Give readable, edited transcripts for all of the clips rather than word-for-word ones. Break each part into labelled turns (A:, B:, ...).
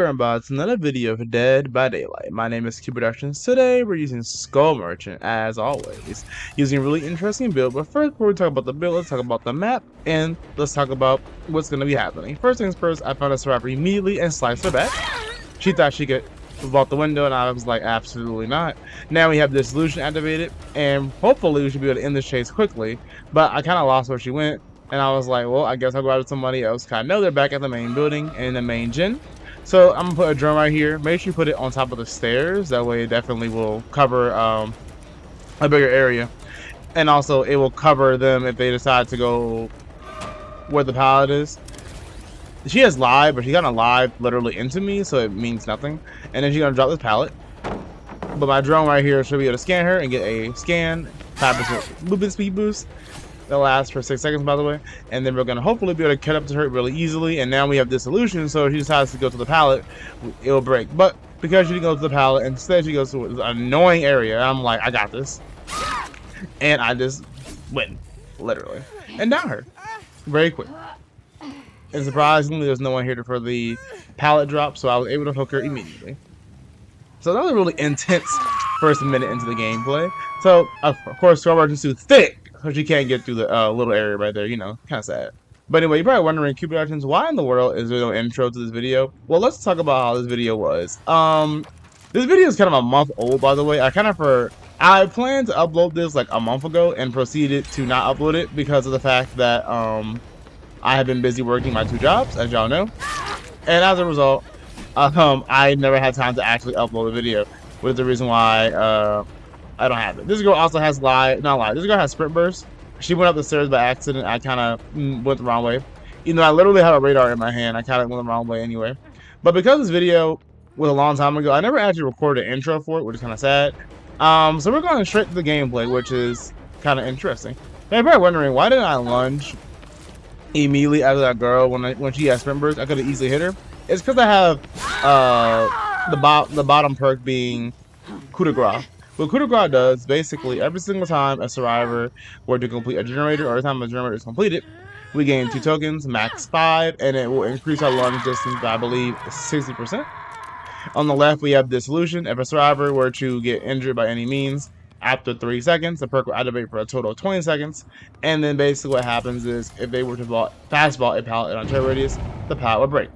A: Welcome back to another video of Dead by Daylight. My name is Cubeproductions. Today we're using Skull Merchant as always, using a really interesting build. But first, before we talk about the build, let's talk about the map and let's talk about what's going to be happening. First things first, I found a survivor immediately and sliced her back. She thought she could vault the window, and I was like, absolutely not. Now we have this solution activated, and hopefully we should be able to end this chase quickly. But I kind of lost where she went. And I was like, well, I guess I'll go out with somebody else. I know they're back at the main building and in the main gen. So I'm going to put a drone right here. Make sure you put it on top of the stairs. That way it definitely will cover a bigger area. And also it will cover them if they decide to go where the pallet is. She has live, but she's going to live literally into me, so it means nothing. And then she's going to drop this pallet. But my drone right here should be able to scan her and get a scan. 5% movement speed boost. That lasts for 6 seconds, by the way, and then we're gonna hopefully be able to cut up to her really easily. And now we have this solution, so if she decides to go to the pallet, it will break. But because she didn't go to the pallet, instead she goes to an annoying area, I'm like, I got this, and I just win, literally, and down her very quick. And surprisingly, there's no one here for the pallet drop, so I was able to hook her immediately. So that was a really intense first minute into the gameplay. So of course, Toba Landing is too thick. So she can't get through the little area right there, you know, kind of sad. But anyway, you're probably wondering, Cubeproductions, why in the world is there no intro to this video? Well, let's talk about how this video was. This video is kind of a month old, by the way. I planned to upload this like a month ago and proceeded to not upload it because of the fact that I have been busy working my 2 jobs, as y'all know. And as a result, I never had time to actually upload a video, which is the reason why I don't have it. This girl also has this girl has sprint burst. She went up the stairs by accident. I kind of went the wrong way. You know, I literally had a radar in my hand. I kind of went the wrong way anyway. But because this video was a long time ago, I never actually recorded an intro for it, which is kind of sad. So we're going straight to the gameplay, which is kind of interesting. Now, you're probably wondering, why didn't I lunge immediately after that girl when she had sprint burst? I could have easily hit her. It's because I have the bottom perk being coup de grace. What coup de grace does, basically, every single time a survivor were to complete a generator, or every time a generator is completed, we gain 2 tokens, max 5, and it will increase our lunge distance by, I believe, 60%. On the left, we have this solution. If a survivor were to get injured by any means, after 3 seconds, the perk will activate for a total of 20 seconds. And then basically what happens is, if they were to fast vault a pallet on turret radius, the pallet will break.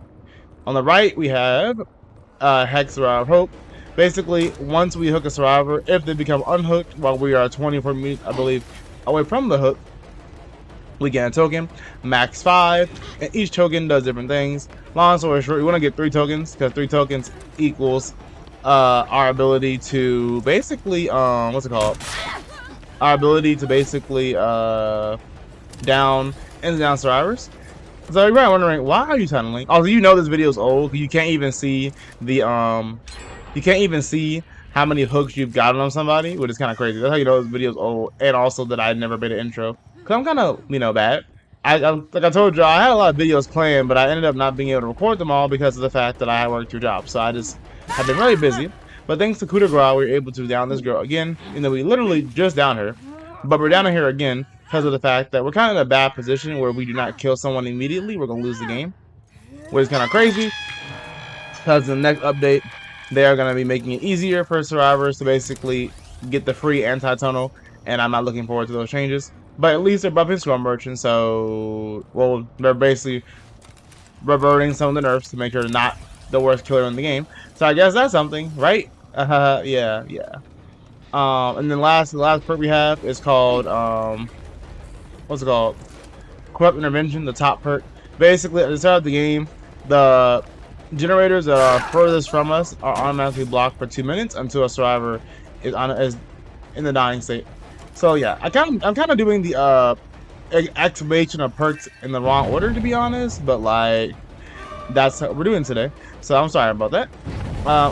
A: On the right, we have Hex Survivor Hope. Basically, once we hook a survivor, if they become unhooked while we are 24 meters, I believe, away from the hook, we get a token, max 5, and each token does different things. Long story short, we want to get 3 tokens, because 3 tokens equals our ability to basically, Our ability to basically down survivors. So you're probably wondering, why are you tunneling? Also, you know this video is old. You can't even see the You can't even see how many hooks you've gotten on somebody, which is kind of crazy. That's how you know this video's old, and also that I never made an intro. Because I'm kind of, bad. Like I told y'all, I had a lot of videos planned, but I ended up not being able to record them all because of the fact that I had worked 2 jobs. So I just have been really busy. But thanks to coup de grace, we were able to down this girl again. We literally just downed her. But we're down her again because of the fact that we're kind of in a bad position where we do not kill someone immediately. We're going to lose the game. Which is kind of crazy. Because the next update, they are going to be making it easier for survivors to basically get the free anti-tunnel, and I'm not looking forward to those changes. But at least they're buffing Skull Merchant, so, well, they're basically reverting some of the nerfs to make her not the worst killer in the game. So I guess that's something, right? Yeah. And then the last perk we have is called, what's it called? Corrupt Intervention, the top perk. Basically, at the start of the game, the generators that are furthest from us are automatically blocked for 2 minutes until a survivor is in the dying state. So yeah, I'm kind of doing the activation of perks in the wrong order, to be honest. But like, that's what we're doing today. So I'm sorry about that.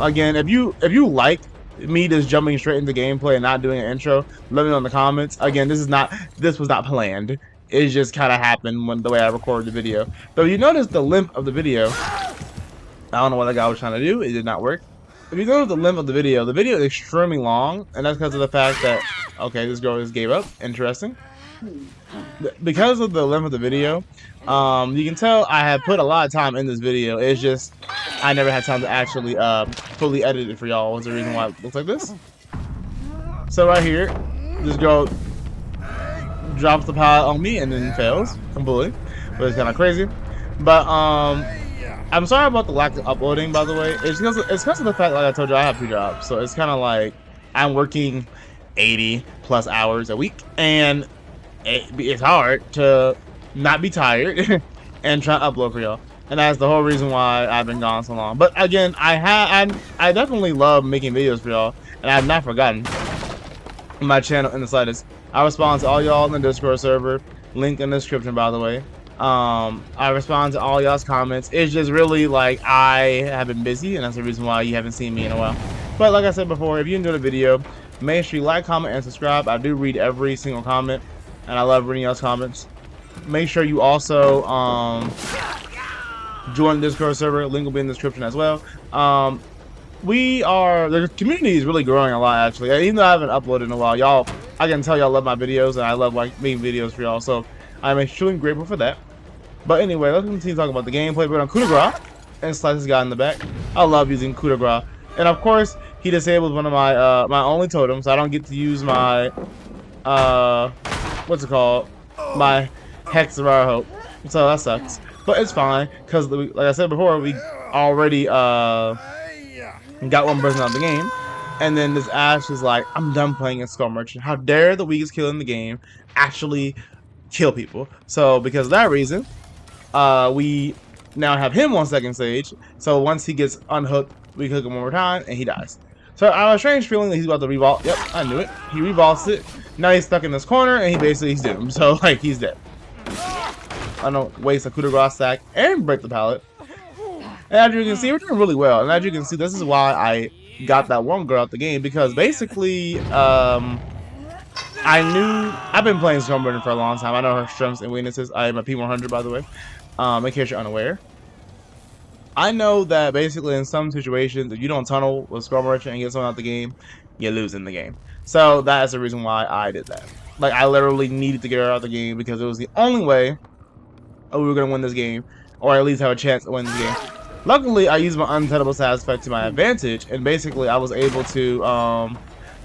A: Again, if you like me just jumping straight into gameplay and not doing an intro, let me know in the comments. Again, this was not planned. It just kind of happened the way I recorded the video. But you notice the length of the video. I don't know what the guy was trying to do. It did not work. If you notice the length of the video is extremely long, and that's because of the fact that, okay, this girl just gave up. Interesting. Because of the length of the video, you can tell I have put a lot of time in this video. It's just I never had time to actually fully edit it for y'all. Was the reason why it looks like this. So right here, this girl drops the pallet on me and then fails completely, but it's kind of crazy. But I'm sorry about the lack of uploading, by the way. It's because of the fact, like I told you, I have 2 jobs, so it's kind of like I'm working 80 plus hours a week, and it's hard to not be tired and try to upload for y'all. And that's the whole reason why I've been gone so long. But again, I definitely love making videos for y'all, and I've not forgotten my channel in the slightest. I respond to all y'all in the Discord server, link in the description, by the way. I respond to all y'all's comments. It's just really like I have been busy, and that's the reason why you haven't seen me in a while. But like I said before, if you enjoyed the video, make sure you like, comment, and subscribe. I do read every single comment, and I love reading y'all's comments. Make sure you also join the Discord server. Link will be in the description as well. The community is really growing a lot, actually. Even though I haven't uploaded in a while, y'all, I can tell y'all love my videos, and I love making videos for y'all. So I'm extremely grateful for that. But anyway, let's continue talking about the gameplay. We're on coup de grace and slice this guy in the back. I love using coup de grace, and of course, he disabled one of my my only totems. So I don't get to use my what's it called? My Hex of Our Hope. So that sucks, but it's fine because, like I said before, we already got one person out of the game, and then this Ash is like, I'm done playing a Skull Merchant. How dare the weakest kill in the game actually kill people? So because of that reason, we now have him on second stage. So once he gets unhooked, we hook him one more time, and he dies. So I have a strange feeling that he's about to revault. Yep, I knew it. He revaults it. Now he's stuck in this corner, and he's doomed. So like he's dead. I don't waste a coup de grace stack and break the pallet. And as you can see, we're doing really well. And as you can see, this is why I got that one girl out the game, because basically, I've been playing Stormburner for a long time. I know her strengths and weaknesses. I am a P100, by the way, in case you're unaware. I know that basically in some situations, if you don't tunnel with Skull Merchant and get someone out the game, you lose in the game. So that is the reason why I did that. Like, I literally needed to get her out of the game because it was the only way we were going to win this game, or at least have a chance to win this game. Luckily, I used my Untenable Status effect to my advantage, and basically I was able to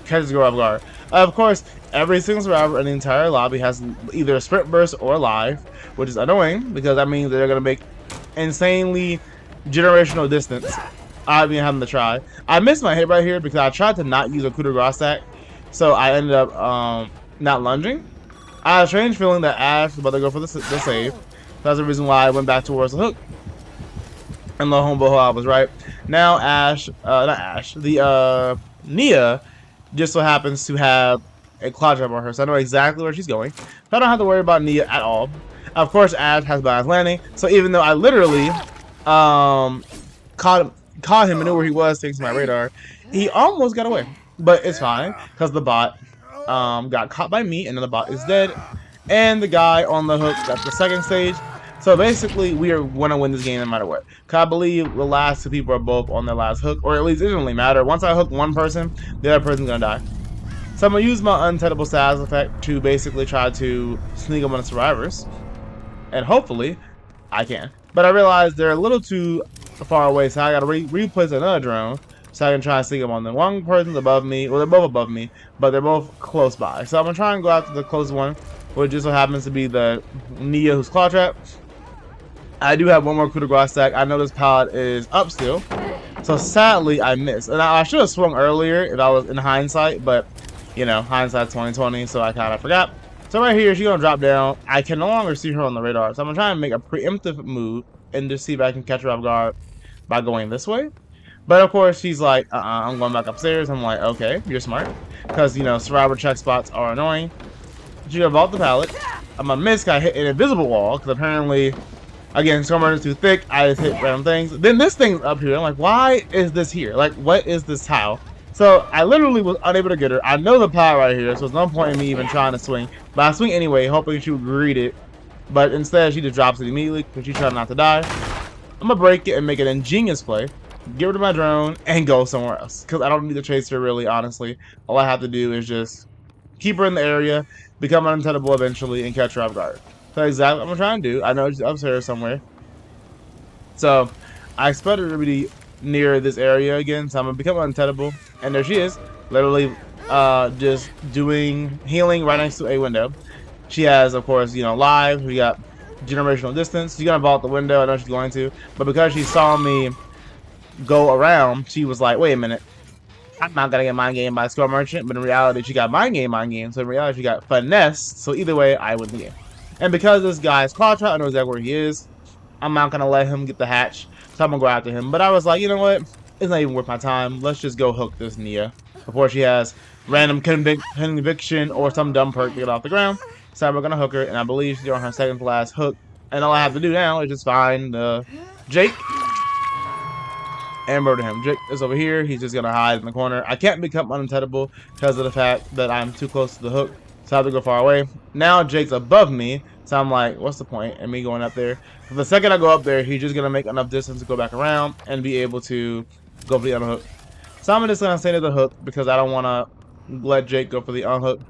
A: catch this girl off guard. Of course, every single survivor in the entire lobby has either a sprint burst or life, which is annoying because that means they're going to make insanely generational distance. I've been having to try. I missed my hit right here because I tried to not use a coup de grace stack, so I ended up not lunging. I had a strange feeling that Ash was about to go for the save. That's the reason why I went back towards the hook. And lo and behold, I was right. Now Nia just so happens to have a claw trap on her, so I know exactly where she's going. So I don't have to worry about Nia at all. Of course, Ash has balance landing, so even though I literally caught him and knew where he was thanks to my radar, he almost got away. But it's fine, because the bot got caught by me, and then the bot is dead. And the guy on the hook got the second stage. So basically, we are going to win this game no matter what. Because I believe the last 2 people are both on their last hook, or at least it doesn't really matter. Once I hook one person, the other person's going to die. So I'm going to use my Untenable Status effect to basically try to sneak them on the survivors. And hopefully, I can. But I realized they're a little too far away, so I got to replace another drone so I can try and sneak them on them. One person's above me, well, they're both above me, but they're both close by. So I'm going to try and go after the close one, which just so happens to be the Nia who's claw trap. I do have one more coup de grace stack. I know this pallet is up still, so sadly I missed. And I should have swung earlier if I was in hindsight, but you know, hindsight's 2020, so I kind of forgot. So right here, she's gonna drop down. I can no longer see her on the radar, so I'm gonna try and make a preemptive move and just see if I can catch her off guard by going this way. But of course, she's like, I'm going back upstairs. I'm like, okay, you're smart, because you know, survivor check spots are annoying. She's gonna vault the pallet. I'm gonna miss. I hit an invisible wall because apparently, again, Stormburner is too thick. I just hit random things. Then this thing's up here. I'm like, why is this here? Like, what is this tile? So I literally was unable to get her. I know the pile right here, so there's no point in me even trying to swing. But I swing anyway, hoping she would greet it. But instead, she just drops it immediately because she's trying not to die. I'm gonna break it and make an ingenious play. Get rid of my drone and go somewhere else because I don't need to chase her really. Honestly, all I have to do is just keep her in the area, become untenable eventually, and catch her off guard. So exactly what I'm trying to do. I know she's upstairs somewhere. So I expect her to be near this area again, so I'm gonna become untenable. And there she is, literally just doing healing right next to a window. She has, of course, live. We got generational distance. She's gonna vault the window. I know she's going to, but because she saw me go around, she was like, "Wait a minute, I'm not gonna get mind game by Skull Merchant." But in reality, she got mind game. So in reality, she got finessed. So either way, I win the game. And because this guy's claw trap, I know exactly where he is. I'm not gonna let him get the hatch, so I'm gonna go after him. But I was like, you know what? It's not even worth my time. Let's just go hook this Nia before she has random conviction or some dumb perk to get off the ground. So we're gonna hook her, and I believe she's on her second to last hook. And all I have to do now is just find Jake and murder him. Jake is over here. He's just gonna hide in the corner. I can't become unintettable because of the fact that I'm too close to the hook, so I have to go far away. Now Jake's above me, so I'm like, what's the point in me going up there? The second I go up there, he's just gonna make enough distance to go back around and be able to go for the unhook. So I'm just gonna stay near the hook because I don't want to let Jake go for the unhook.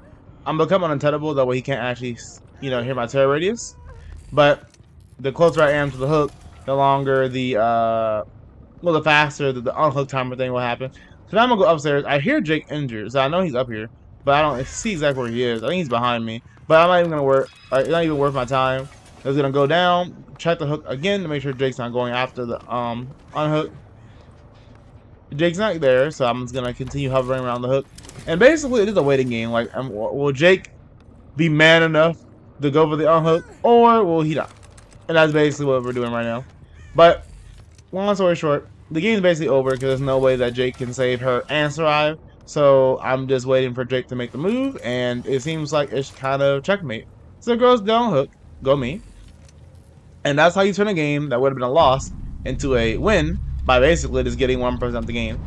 A: I'm becoming unintettable, that way he can't actually, hear my terror radius. But the closer I am to the hook, the longer the faster the unhook timer thing will happen. So now I'm gonna go upstairs. I hear Jake injured, so I know he's up here, but I don't see exactly where he is. I think he's behind me, but I'm not even gonna work. It's not even worth my time. I'm gonna go down, check the hook again to make sure Jake's not going after the unhook. Jake's not there, so I'm just gonna continue hovering around the hook. And basically, it is a waiting game. Like, will Jake be man enough to go for the unhook, or will he not? And that's basically what we're doing right now. But long story short, the game's basically over because there's no way that Jake can save her and survive. So I'm just waiting for Jake to make the move, and it seems like it's kind of checkmate. So it goes down hook, go me. And that's how you turn a game that would have been a loss into a win by basically just getting 1% of the game.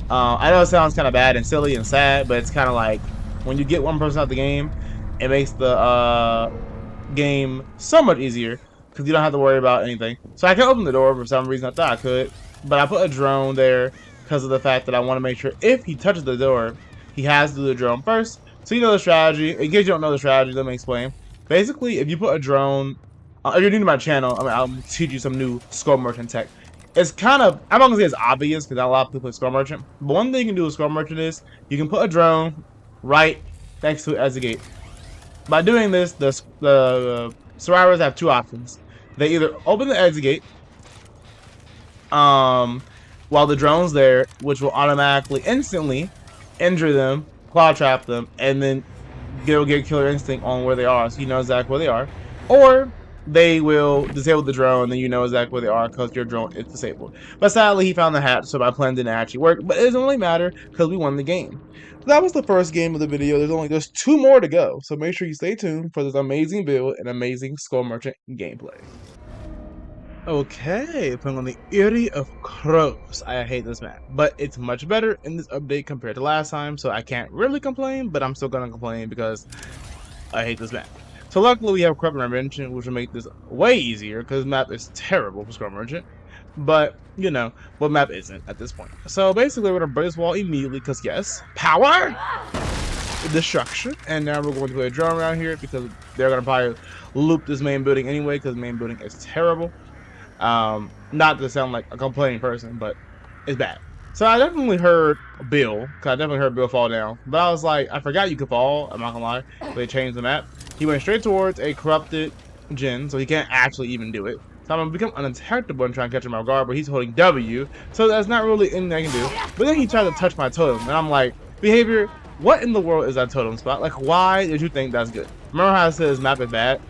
A: I know it sounds kind of bad and silly and sad, but it's kind of like when you get 1% of the game, it makes the game so much easier because you don't have to worry about anything. So I can open the door for some reason. I thought I could, but I put a drone there because of the fact that I want to make sure if he touches the door, he has to do the drone first. So you know the strategy. In case you don't know the strategy, let me explain. Basically, if you put a drone, if you're new to my channel, I'll teach you some new Skull Merchant tech. It's kind of, I'm not gonna say it's obvious because not a lot of people play Skull Merchant. But one thing you can do with Skull Merchant is you can put a drone right next to it as a gate. By doing this, the survivors have two options. They either open the exit gate while the drone's there, which will automatically, instantly injure them, claw trap them, and then they'll get killer instinct on where they are, so you know exactly where they are. Or they will disable the drone, and then you know exactly where they are because your drone is disabled. But sadly, he found the hatch, so my plan didn't actually work. But it doesn't really matter because we won the game. So that was the first game of the video. There's two more to go, so make sure you stay tuned for this amazing build and amazing Skull Merchant gameplay. Okay, playing on the Eyrie of Crows. I hate this map, but it's much better in this update compared to last time, so I can't really complain, but I'm still gonna complain because I hate this map. So luckily we have Corrupt Intervention, which will make this way easier because this map is terrible for Skull Merchant. But, you know, what map isn't at this point? So basically we're gonna break this wall immediately because yes, power! Destruction. And now we're going to put a drone around here because they're gonna probably loop this main building anyway because the main building is terrible. Not to sound like a complaining person, but it's bad. So I definitely heard Bill, because I definitely heard Bill fall down. But I was like, I forgot you could fall, I'm not gonna lie. They changed the map. He went straight towards a corrupted Jin, so he can't actually even do it. So I'm gonna become undetectable and try and catch him off guard, but he's holding W, so that's not really anything I can do. But then he tried to touch my totem, and I'm like, behavior, what in the world is that totem spot? Like, why did you think that's good? Remember how I said this map is bad?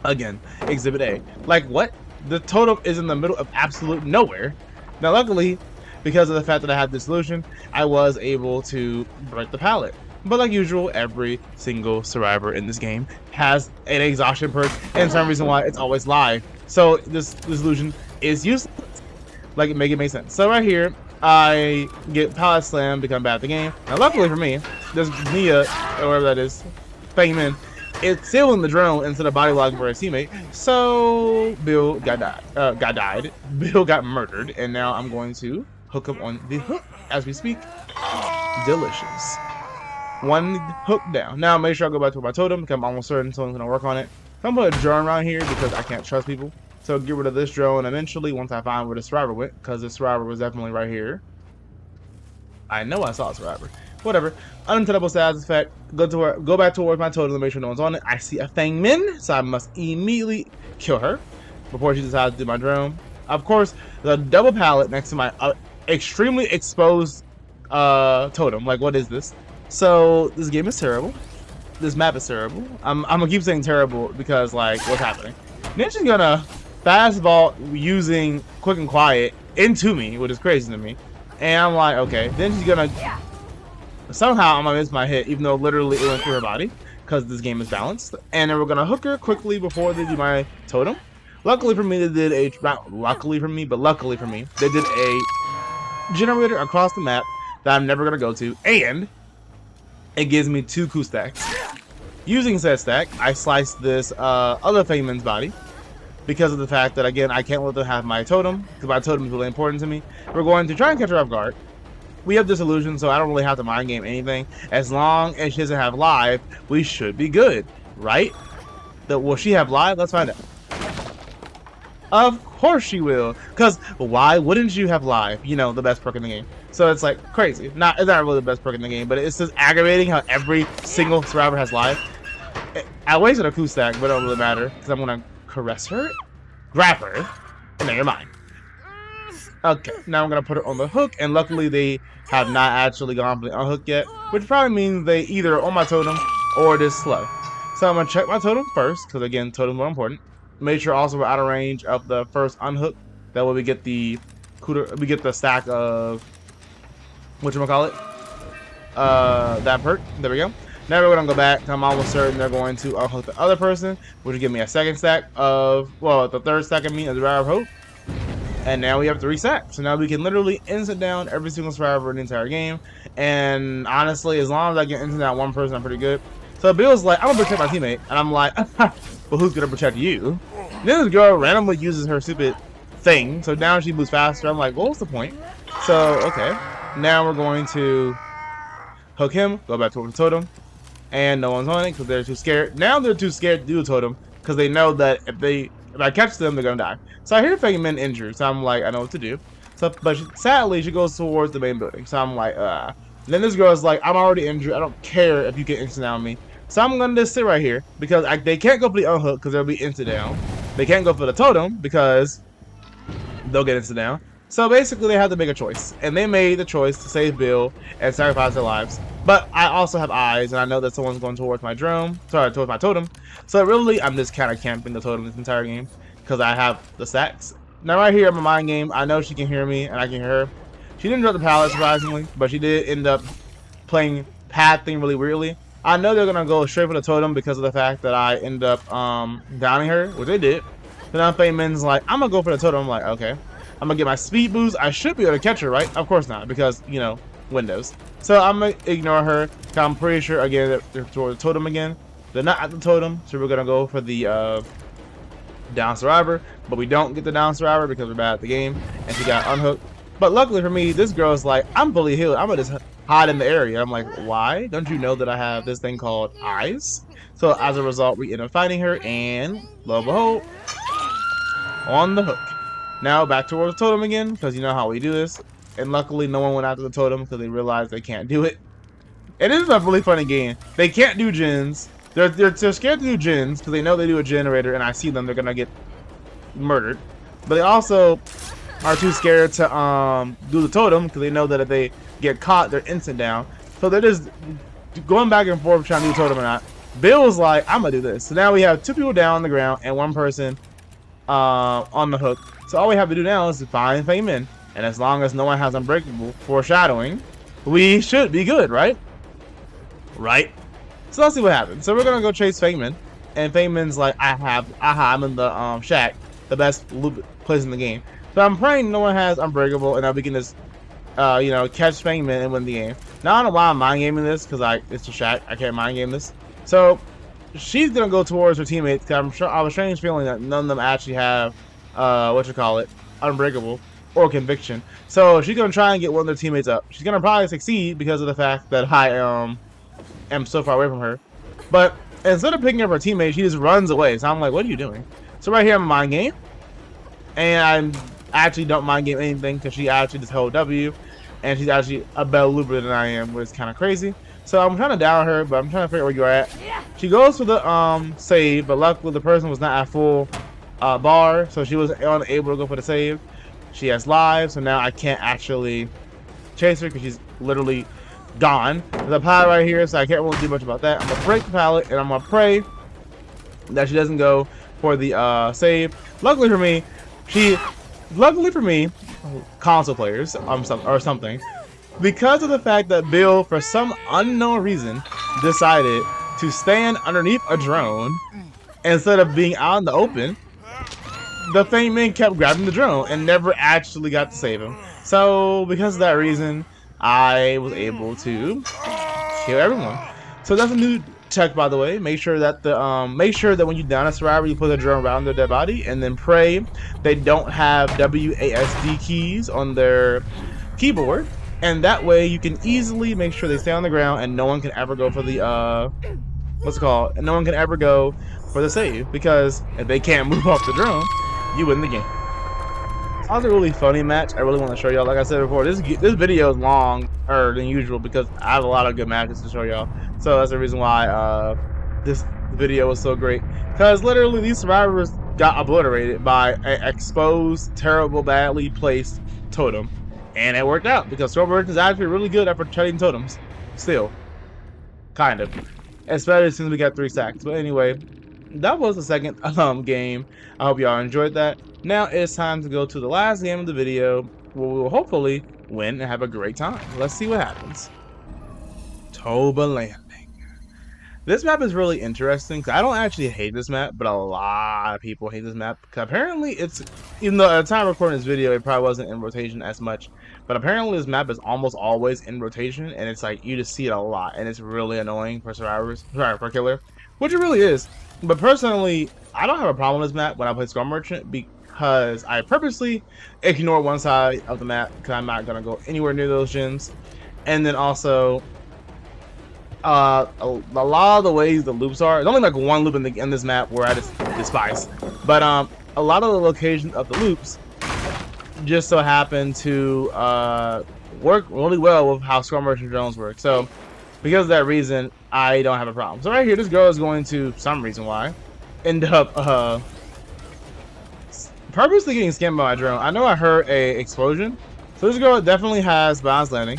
A: Again, Exhibit A. Like, what? The totem is in the middle of absolute nowhere. Now, luckily, because of the fact that I had this solution, I was able to break the pallet. But like usual, every single survivor in this game has an exhaustion perk, and some reason why it's always live. So this illusion is useless. Like, make it make sense. So right here, I get pallet slam, become bad at the game. Now luckily for me, this Nia, or whatever that is, bang him in. It's still in the drone instead of body logging for his teammate. So Bill got died. Bill got murdered, and now I'm going to hook him on the hook as we speak. Delicious. One hook down. Now make sure I go back to my totem because I'm almost certain someone's gonna work on it. I'm gonna put a drone around here because I can't trust people. So get rid of this drone eventually once I find where the survivor went, because the survivor was definitely right here. I know I saw a survivor. Whatever. Untenable status effect. Go back towards my totem to make sure no one's on it. I see a Fang Min, so I must immediately kill her before she decides to do my drone. Of course, the double pallet next to my extremely exposed totem. Like, what is this? So this game is terrible. This map is terrible. I'm gonna keep saying terrible because, like, what's happening? Ninja's gonna fast vault using quick and quiet into me, which is crazy to me. And I'm like, okay. Then she's gonna somehow I'm gonna miss my hit, even though literally it went through her body, because this game is balanced. And then we're gonna hook her quickly before they do my totem. Luckily for me, they did a not luckily for me, but luckily for me, they did a generator across the map that I'm never gonna go to, and it gives me 2 coup stacks. Using said stack, I sliced this other Fang Min's body because of the fact that, again, I can't let them have my totem because my totem is really important to me. We're going to try and catch her off guard. We have disillusion, so I don't really have to mind game anything. As long as she doesn't have live, we should be good, right? Will she have live? Let's find out. Of course she will, because why wouldn't you have live? You know, the best perk in the game. So it's like crazy. It's not really the best perk in the game, but it's just aggravating how every single survivor has live. I wasted a coup stack, but it don't really matter because I'm gonna caress her, grab her, and then you're mine. Okay, now I'm gonna put her on the hook, and luckily they have not actually gone for the unhook yet, which probably means they either on my totem or this slow. So I'm gonna check my totem first, because again, totem's more important. Make sure also we're out of range of the first unhook. That way we get the stack of whatchamacallit, that perk. There we go. Now we're gonna go back. I'm almost certain they're going to unhook the other person, which will give me a second stack of, well, the third stack of me as a Ray of Hope. And now we have 3 stacks. So now we can literally instant down every single survivor in the entire game. And honestly, as long as I can instant down one person, I'm pretty good. So Bill's like, I'm gonna protect my teammate. And I'm like, but who's gonna protect you? And then this girl randomly uses her stupid thing. So now she moves faster. I'm like, well, what's the point? So, okay. Now we're going to hook him, go back to the totem. And no one's on it because they're too scared. Now they're too scared to do a totem because they know that if I catch them, they're gonna die. So I hear Fang Min injured, so I'm like, I know what to do. So, but sadly, she goes towards the main building. So I'm like, And then this girl is like, I'm already injured. I don't care if you get instant down me. So I'm gonna just sit right here because they can't go for the unhook because they'll be instant down. They can't go for the totem because they'll get instant down. So basically, they have to make a choice, and they made the choice to save Bill and sacrifice their lives. But I also have eyes, and I know that someone's going towards my drone, towards my totem. So really, I'm just kind of camping the totem this entire game because I have the stacks. Now right here, I'm a mind game. I know she can hear me, and I can hear her. She didn't drop the pallet surprisingly, but she did end up playing pad thing really weirdly. I know they're gonna go straight for the totem because of the fact that I end up downing her, which they did. But now Fang Min's like, I'm gonna go for the totem. I'm like, okay. I'm gonna get my speed boost. I should be able to catch her, right? Of course not, because, you know, Windows. So I'm gonna ignore her. I'm pretty sure, again, that they're toward the totem again. They're not at the totem, so we're gonna go for the down survivor. But we don't get the down survivor because we're bad at the game, and she got unhooked. But luckily for me, this girl's like, I'm fully healed. I'm gonna just hide in the area. I'm like, why? Don't you know that I have this thing called eyes? So as a result, we end up fighting her, and lo and behold, on the hook. Now back towards the totem again, because you know how we do this. And luckily no one went after the totem because they realized they can't do it. It is a really funny game. They can't do gens. They're scared to do gens because they know they do a generator and I see them, they're gonna get murdered. But they also are too scared to do the totem because they know that if they get caught, they're instant down. So they're just going back and forth trying to do the totem or not. Bill was like, I'm gonna do this. So now we have 2 people down on the ground and 1 person on the hook. So all we have to do now is to find Fang Min. And as long as no one has Unbreakable, foreshadowing, we should be good, right? Right? So let's see what happens. So we're gonna go chase Fang Min. And Fang Min's like, I'm in the shack, the best loop place in the game. So I'm praying no one has Unbreakable and that we can just you know, catch Fang Min and win the game. Now I don't know why I'm mind gaming this, because it's a shack. I can't mind game this. So she's gonna go towards her teammates because I'm sure I have a strange feeling that none of them actually have Unbreakable or Conviction. So she's gonna try and get one of their teammates up. She's gonna probably succeed because of the fact that I am so far away from her. But instead of picking up her teammate, she just runs away. So I'm like, what are you doing? So right here I'm a mind game. And I actually don't mind getting anything because she actually just held W, and she's actually a better looper than I am, which is kind of crazy. So I'm trying to down her, but I'm trying to figure out where you're at. She goes for the save, but luckily the person was not at full bar, so she was unable to go for the save. She has live, so now I can't actually chase her because she's literally gone. There's a pallet right here, so I can't really do much about that. I'm gonna break the pallet, and I'm gonna pray that she doesn't go for the save. Luckily for me, console players or something, because of the fact that Bill, for some unknown reason, decided to stand underneath a drone instead of being out in the open, the Feynman kept grabbing the drone and never actually got to save him. So because of that reason, I was able to kill everyone. So that's a new tech, by the way. Make sure that when you down a survivor, you put the drone around their dead body, and then pray they don't have WASD keys on their keyboard, and that way you can easily make sure they stay on the ground and no one can ever go for the what's it called? And no one can ever go for the save, because if they can't move off the drone, you win the game. It's also a really funny match. I really want to show y'all. Like I said before, this video is longer than usual because I have a lot of good matches to show y'all. So that's the reason why this video was so great. Because literally these survivors got obliterated by an exposed, terrible, badly placed totem. And it worked out because Cubeproductions is actually really good at protecting totems. Still. Kind of. Especially since we got 3 stacks. But anyway, that was the second game. I hope y'all enjoyed that. Now it's time to go to the last game of the video, where we will hopefully win and have a great time. Let's see what happens. Toba Landing. This map is really interesting because I don't actually hate this map, but a lot of people hate this map. Because apparently it's, even though at the time of recording this video, it probably wasn't in rotation as much, but apparently this map is almost always in rotation, and it's like you just see it a lot, and it's really annoying for survivors, for killer, which it really is. But personally, I don't have a problem with this map when I play Skull Merchant because I purposely ignore one side of the map because I'm not gonna go anywhere near those gyms, and then also. A lot of the ways the loops are, there's only like one loop in this map where I just despise, but a lot of the locations of the loops just so happen to work really well with how Skull Merchant drones work. So because of that reason, I don't have a problem. So right here, this girl is going to, some reason why, end up purposely getting scammed by my drone. I know I heard a explosion, so this girl definitely has balance landing,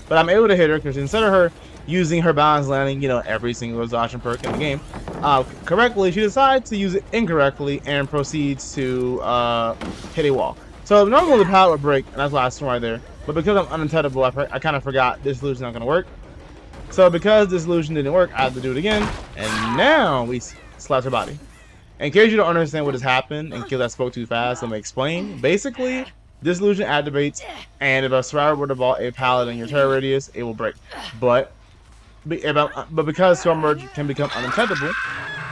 A: but I'm able to hit her because instead of her using her balance landing, you know, every single exhaustion perk in the game correctly, she decides to use it incorrectly and proceeds to hit a wall. So normally the pallet would break, and that's why I swung right there. But because I'm unintelligible, I kind of forgot this illusion's not going to work. So because this illusion didn't work, I had to do it again, and now we slash her body. In case you don't understand what has happened, in case I spoke too fast, let me explain. Basically, this illusion activates, and if a survivor would have bought a pallet in your terror radius, it will break. But because Skull Merchant can become unintelligible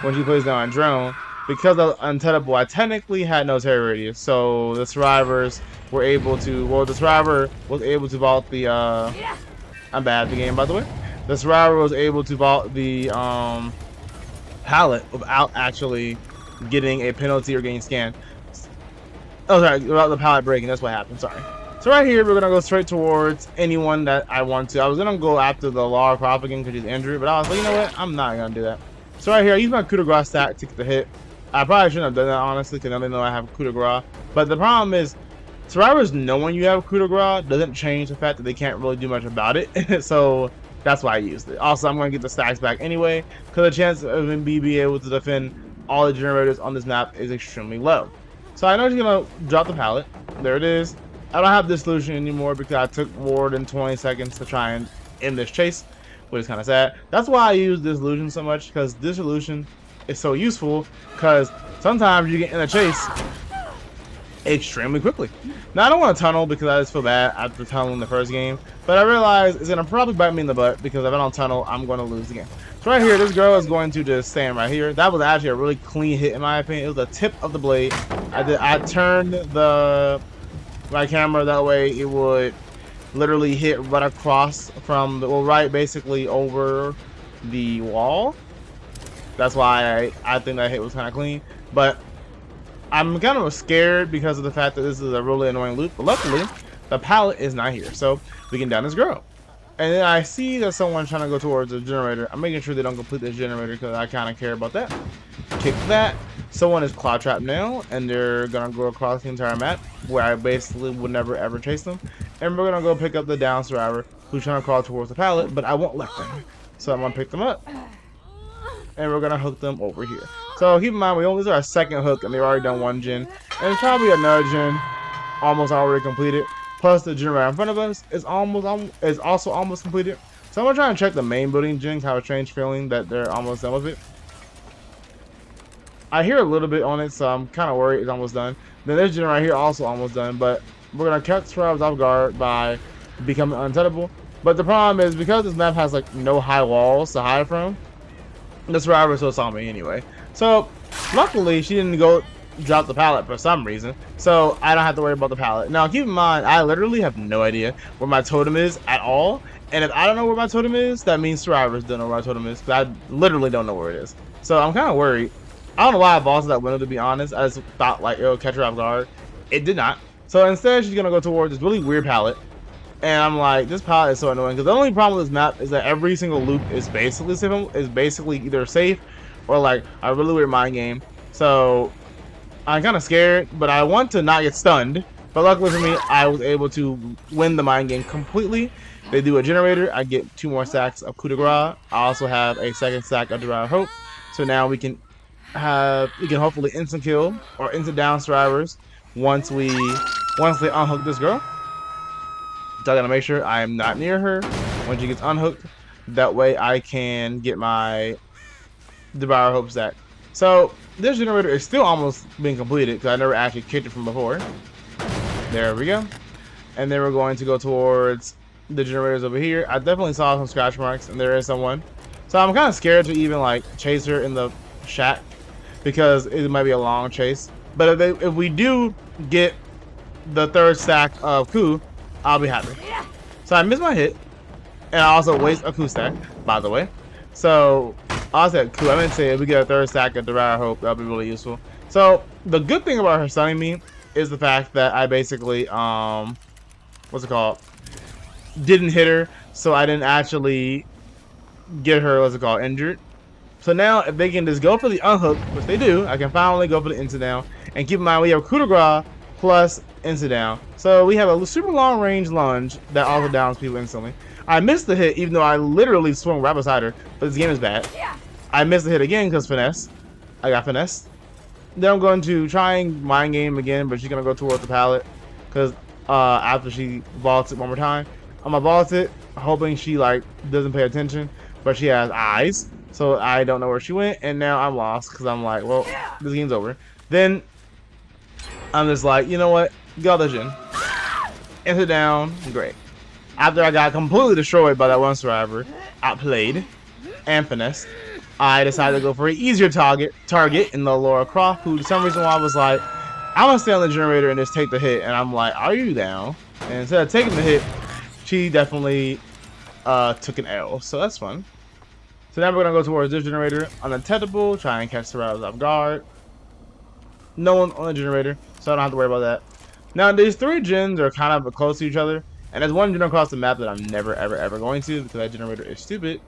A: when she plays down a drone, because of unintelligible, I technically had no terror radius. So the survivors were able to, well, the survivor was able to vault the, I'm bad at the game, by the way. The survivor was able to vault the pallet without actually getting a penalty or getting scanned. Oh, sorry, without the pallet breaking, that's what happened, sorry. So right here, we're going to go straight towards anyone that I want to. I was going to go after the Lara Croft again because he's injured, but I was like, you know what? I'm not going to do that. So right here, I use my coup de grace stack to get the hit. I probably shouldn't have done that, honestly, because now they know I have coup de grace. But the problem is, survivors knowing you have coup de grace doesn't change the fact that they can't really do much about it. So that's why I used it. Also, I'm going to get the stacks back anyway, because the chance of me being able to defend all the generators on this map is extremely low. So I know she's going to drop the pallet. There it is. I don't have this illusion anymore because I took more than 20 seconds to try and end this chase, which is kind of sad. That's why I use this illusion so much, because this illusion is so useful, because sometimes you get in a chase extremely quickly. Now, I don't want to tunnel because I just feel bad after tunneling the first game, but I realize it's going to probably bite me in the butt because if I don't tunnel, I'm going to lose the game. So right here, this girl is going to just stand right here. That was actually a really clean hit in my opinion. It was the tip of the blade. I turned my camera that way it would literally hit right across from the, well, right basically over the wall. That's why I think that hit was kind of clean. But I'm kind of scared because of the fact that this is a really annoying loop, but luckily the pallet is not here, so we can down this girl. And then I see that someone's trying to go towards the generator. I'm making sure they don't complete this generator because I kind of care about that. Kick that. Someone is cloud trapped now, and they're gonna go across the entire map where I basically would never ever chase them. And we're gonna go pick up the down survivor who's trying to crawl towards the pallet, but I won't let them. So I'm gonna pick them up, and we're gonna hook them over here. So keep in mind, this is our second hook, and they've already done one gen, and it's probably another gen almost already completed. Plus the gen right in front of us is also almost completed. So I'm gonna try and check the main building gens, have a strange feeling that they're almost done with it. I hear a little bit on it, so I'm kind of worried it's almost done. Then this gen right here also almost done, but we're gonna catch survivors off guard by becoming untenable. But the problem is because this map has like no high walls to hide from, the survivor still saw me anyway. So luckily she didn't go drop the pallet for some reason, so I don't have to worry about the pallet. Now keep in mind, I literally have no idea where my totem is at all, and if I don't know where my totem is, that means survivors don't know where my totem is, because I literally don't know where it is. So I'm kind of worried. I don't know why I vaulted that window, to be honest. I just thought like it'll catch her off guard. It did not. So instead she's gonna go towards this really weird pallet, and I'm like, this pallet is so annoying because the only problem with this map is that every single loop is basically either safe or like a really weird mind game. So I'm kind of scared, but I want to not get stunned. But luckily for me, I was able to win the mind game completely. They do a generator. I get 2 more stacks of coup de grace. I also have a second stack of Derived Hope. So now we can hopefully instant kill or instant down survivors once they unhook this girl. So I gotta make sure I am not near her when she gets unhooked. That way I can get my Devour Hope stack. So this generator is still almost being completed because I never actually kicked it from before. There we go. And then we're going to go towards the generators over here. I definitely saw some scratch marks, and there is someone. So I'm kind of scared to even like chase her in the shack because it might be a long chase. But if we do get the 3rd stack of coup, I'll be happy. So I missed my hit, and I also waste a coup stack, by the way. So I said coup. I meant to say if we get a 3rd stack of Devour Hope, that'll be really useful. So the good thing about her stunning me is the fact that I basically what's it called? Didn't hit her, so I didn't actually get her injured. So now if they can just go for the unhook, which they do, I can finally go for the instant down. And keep in mind we have coup de grace plus instant down. So we have a super long range lunge that also downs people instantly. I missed the hit even though I literally swung right beside her, but this game is bad. I missed the hit again because finesse. I got finesse. Then I'm going to try and mind game again, but she's going to go towards the pallet because after she vaults it one more time. I'm going to vault it, hoping she like doesn't pay attention, but she has eyes, so I don't know where she went, and now I'm lost because I'm like, well, this game's over. Then I'm just like, you know what? Go the gen. Enter down. Great. After I got completely destroyed by that one survivor, outplayed, and finessed, I decided to go for an easier target in the Laura Croft, who for some reason I was like, I'm gonna stay on the generator and just take the hit, and I'm like, are you down? And instead of taking the hit, she definitely took an L, so that's fun. So now we're gonna go towards this generator, undetectable, try and catch survivors off guard. No one on the generator, so I don't have to worry about that. Now these 3 gens are kind of close to each other, and there's one gen across the map that I'm never ever going to because that generator is stupid.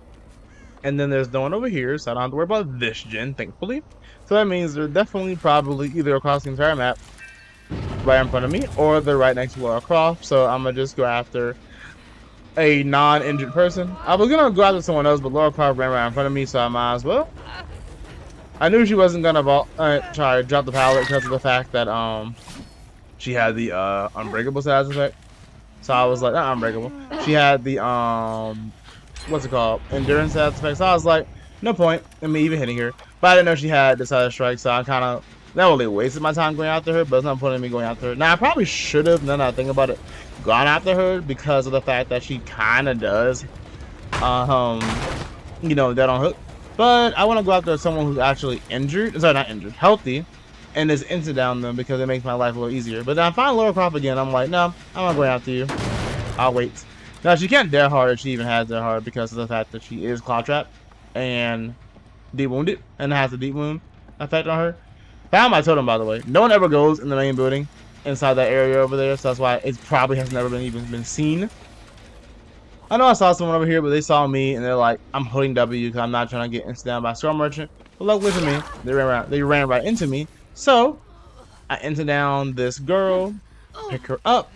A: And then there's no one over here, so I don't have to worry about this gen, thankfully. So that means they're definitely probably either across the entire map right in front of me, or they're right next to Laura Croft. So I'm gonna just go after a non-injured person. I was gonna go after someone else, but Laura Croft ran right in front of me, so I might as well. I knew she wasn't gonna try to drop the pallet because of the fact that she had the unbreakable status effect. So I was like, not unbreakable. She had the what's it called? Endurance status effect. So I was like, no point in me even hitting her. But I didn't know she had this other strike, so I kind of not really wasted my time going after her, but it's not point in me going after her. Now I probably should have, now that I think about it, gone after her because of the fact that she kind of does, you know, dead on hook. But I want to go after someone who's actually injured, sorry, not injured, healthy, and is instant down them because it makes my life a little easier. But then I find Laura Croft again, I'm like, no, I'm not going after you. I'll wait. Now she can't dare hard if she even has dare hard because of the fact that she is cloud trapped and deep wounded and has a deep wound effect on her. Found my totem, by the way. No one ever goes in the main building inside that area over there, so that's why it probably has never been seen. I know I saw someone over here, but they saw me and they're like, I'm holding W because I'm not trying to get instant down by Skull Merchant. But luckily for me, they ran right into me. So I enter down this girl, pick her up,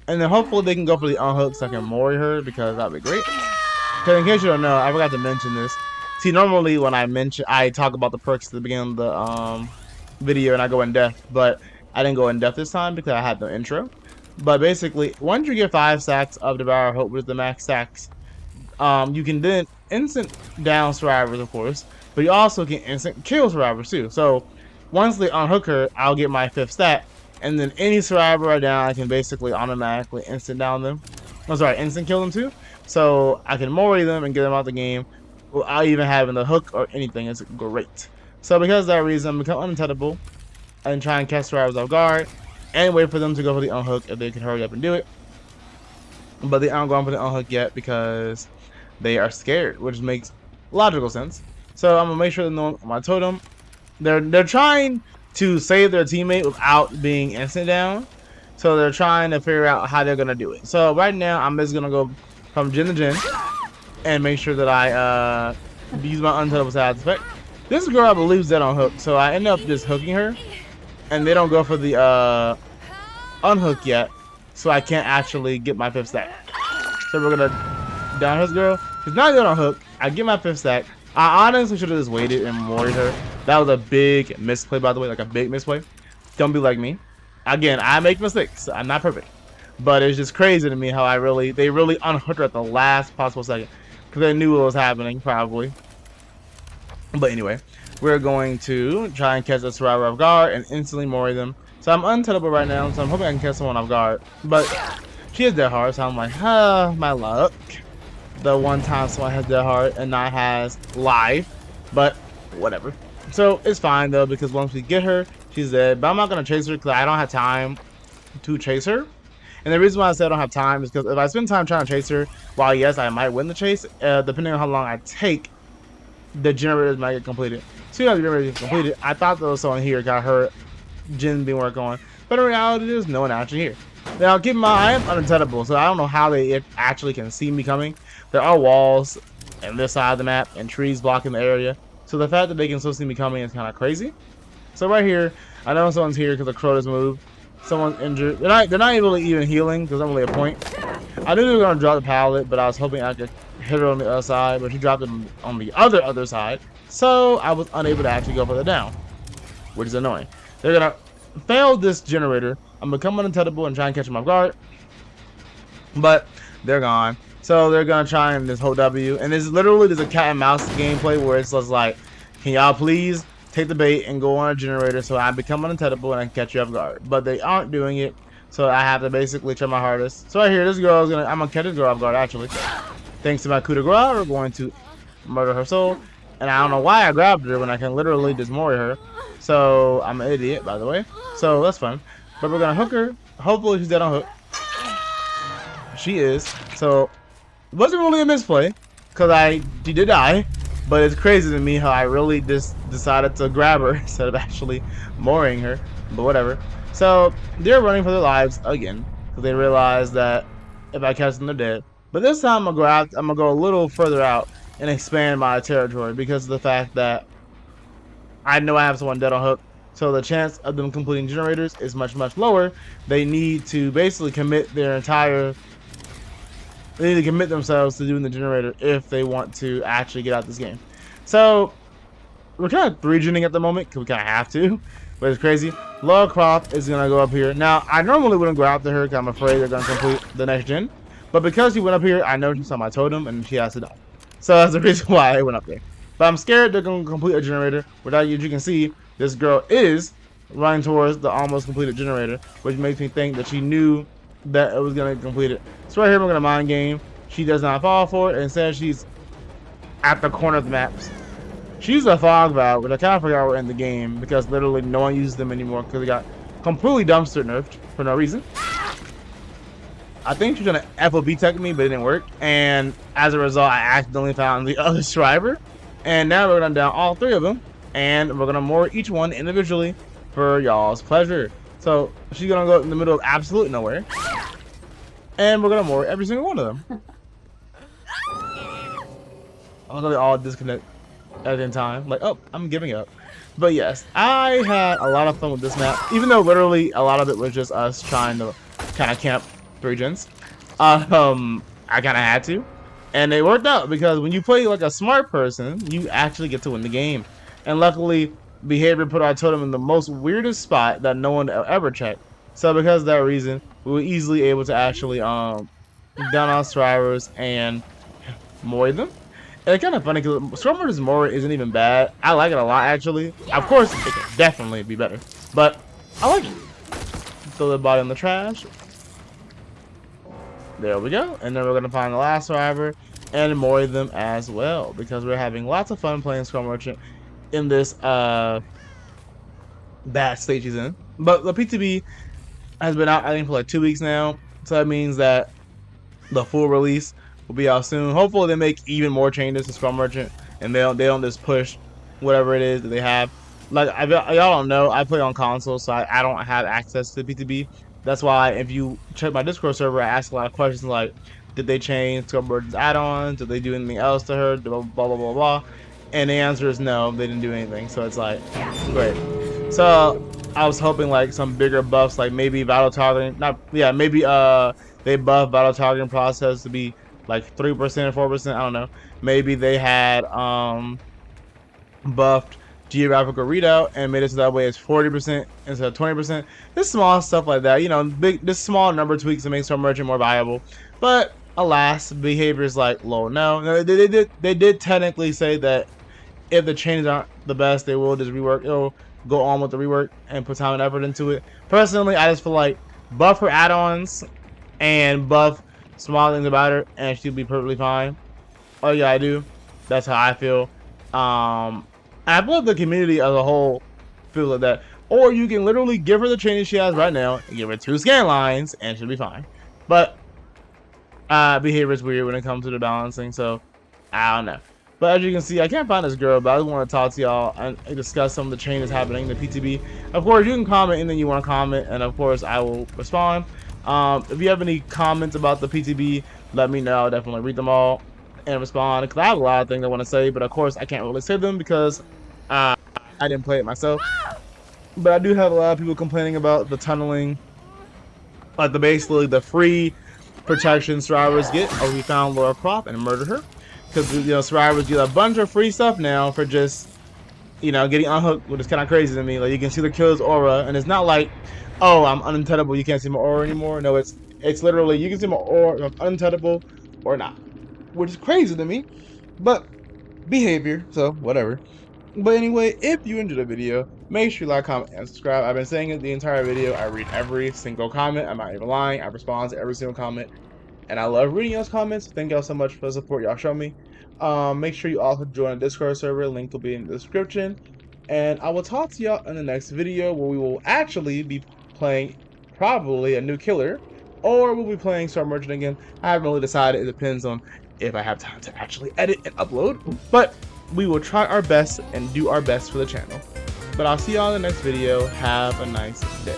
A: and then hopefully they can go for the unhook so I can mori her, because that'd be great. Because in case you don't know, I forgot to mention this. See, normally when I talk about the perks at the beginning of the video and I go in depth, but I didn't go in depth this time because I had no intro. But basically, once you get 5 stacks of Devour Hope with the max stacks, you can then instant down survivors, of course, but you also can instant kill survivors too. So once they unhook her, I'll get my 5th stack, and then any survivor right now, I can basically automatically instant down them. I'm sorry, instant kill them too. So I can mori them and get them out the game without even having the hook or anything. It's great. So because of that reason, I'm become untouchable and try and catch survivors off guard and wait for them to go for the unhook if they can hurry up and do it. But they aren't going for the unhook yet because they are scared, which makes logical sense. So I'm gonna make sure that no one on my totem. They're trying to save their teammate without being instant down. So they're trying to figure out how they're gonna do it. So right now I'm just gonna go from gen to gen and make sure that I use my untouchable side effect. This girl I believe is dead on hook, so I end up just hooking her, and they don't go for the unhook yet, so I can't actually get my 5th stack. So we're gonna down his girl. She's not dead on hook. I get my 5th stack. I honestly should have just waited and moried her. That was a big misplay, by the way, like a big misplay. Don't be like me. Again, I make mistakes. I'm not perfect, but it's just crazy to me how they really unhooked her at the last possible second because they knew what was happening probably. But anyway, we're going to try and catch a survivor off guard and instantly mori them. So I'm untouchable right now, so I'm hoping I can catch someone off guard. But she is dead hard, so I'm like, my luck. The one time someone has dead hard and not has life, but whatever. So it's fine though, because once we get her, she's dead. But I'm not gonna chase her because I don't have time to chase her. And the reason why I said I don't have time is because if I spend time trying to chase her, while yes, I might win the chase, depending on how long I take, the generators might get completed. So the generators get completed, I thought there was someone here got her gen being worked on, but in reality, there's no one actually here. Now, keep in mind, I am untouchable, so I don't know how they actually can see me coming. There are walls on this side of the map and trees blocking the area, so the fact that they can still see me coming is kind of crazy. So right here, I know someone's here because the crow has moved. Someone's injured. They're not really even healing because there's not really a point. I knew they were gonna drop the pallet, but I was hoping I could hit her on the other side, but she dropped it on the other side, so I was unable to actually go further down, which is annoying. They're gonna fail this generator. I'm gonna come untouchable and try and catch them off guard, but they're gone. So they're gonna try and just hold W, and it's literally just a cat and mouse gameplay where it's just like, can y'all please take the bait and go on a generator so I become untouchable and I can catch you off guard? But they aren't doing it, so I have to basically try my hardest. So right here, this girl is I'm gonna catch this girl off guard actually. Thanks to my coup de grace, we're going to murder her soul. And I don't know why I grabbed her when I can literally just mori her. So I'm an idiot, by the way. So that's fun. But we're gonna hook her. Hopefully she's dead on hook. She is. So it wasn't really a misplay, because she did die. But it's crazy to me how I really just decided to grab her instead of actually moriing her. But whatever. So they're running for their lives again, because they realize that if I catch them, they're dead. But this time I'm gonna go a little further out and expand my territory because of the fact that I know I have someone dead on hook. So the chance of them completing generators is much, much lower. They need to basically commit themselves to doing the generator if they want to actually get out this game. So we're kind of 3-genning at the moment because we kind of have to, but it's crazy. Laura Croft is gonna go up here. Now I normally wouldn't go after her because I'm afraid they're gonna complete the next gen. But because she went up here, I know she's on my totem and she has to die. So that's the reason why I went up there. But I'm scared they're going to complete a generator. Without you can see, this girl is running towards the almost completed generator, which makes me think that she knew that it was going to complete it. So right here, we're going to mind game. She does not fall for it. Instead, she's at the corner of the maps. She used a fog valve, which I kind of forgot were in the game because literally no one uses them anymore because they got completely dumpster nerfed for no reason. I think she was trying to FOB tech me, but it didn't work. And as a result, I accidentally found the other driver. And now we're gonna down all 3 of them. And we're gonna mori each one individually for y'all's pleasure. So she's gonna go in the middle of absolute nowhere, and we're gonna moor every single one of them. I'm gonna all disconnect at the same time. Like, oh, I'm giving up. But yes, I had a lot of fun with this map, even though literally a lot of it was just us trying to kind of camp 3 gens. I kind of had to, and it worked out because when you play like a smart person, you actually get to win the game. And luckily, Behavior put our totem in the most weirdest spot that no one ever checked. So because of that reason, we were easily able to actually down our survivors and moor them. And it's kind of funny because Stormwarder's Moor isn't even bad. I like it a lot, actually. Of course, it can definitely be better, but I like it. Throw the body in the trash. There we go. And then we're going to find the last survivor and moor them as well, because we're having lots of fun playing Skull Merchant in this bad stage he's in. But the PTB has been out, I think, for like 2 weeks now. So that means that the full release will be out soon. Hopefully they make even more changes to Skull Merchant and they don't just push whatever it is that they have. Like, y'all don't know, I play on console, so I don't have access to PTB. That's why if you check my Discord server, I ask a lot of questions like, did they change Skull Merchant's add-ons? Did they do anything else to her? Blah, blah, blah, blah, blah. And the answer is no, they didn't do anything. So it's like, great. So I was hoping like some bigger buffs, like maybe battle targeting, maybe they buff battle targeting process to be like 3% or 4%, I don't know. Maybe they had buffed geographical readout and made it so that way it's 40% instead of 20%. Just small stuff like that, you know, just small number tweaks to make Skull Merchant more viable. But alas, Behavior is like, low, no. They did technically say that if the changes aren't the best, they will just rework. It'll go on with the rework and put time and effort into it. Personally, I just feel like buff her add-ons and buff small things about her, and she'll be perfectly fine. All you gotta do, that's how I feel. I believe the community as a whole feels like that. Or you can literally give her the changes she has right now and give her 2 scan lines, and she'll be fine. But Behavior is weird when it comes to the balancing, so I don't know. But as you can see, I can't find this girl, but I just want to talk to y'all and discuss some of the changes happening in the PTB. Of course, you can comment anything you want to comment, and of course, I will respond. If you have any comments about the PTB, let me know. I'll definitely read them all and respond, because I have a lot of things I want to say, but of course, I can't really say them because I didn't play it myself. But I do have a lot of people complaining about the tunneling, like basically the free protection survivors get. Oh, we found Laura Croft and murdered her. Because, you know, survivors get a bunch of free stuff now for just, you know, getting unhooked, which is kind of crazy to me. Like, you can see the killer's aura, and it's not like, oh, I'm untouchable, you can't see my aura anymore. No, it's literally, you can see my aura, I'm untouchable or not, which is crazy to me. But Behavior, so whatever. But anyway, if you enjoyed the video, make sure you like, comment, and subscribe. I've been saying it the entire video. I read every single comment. I'm not even lying. I respond to every single comment. And I love reading those comments. Thank y'all so much for the support y'all show me. Make sure you also join the Discord server. Link will be in the description. And I will talk to y'all in the next video where we will actually be playing probably a new killer. Or we'll be playing Skull Merchant again. I haven't really decided. It depends on if I have time to actually edit and upload. But we will try our best and do our best for the channel. But I'll see y'all in the next video. Have a nice day.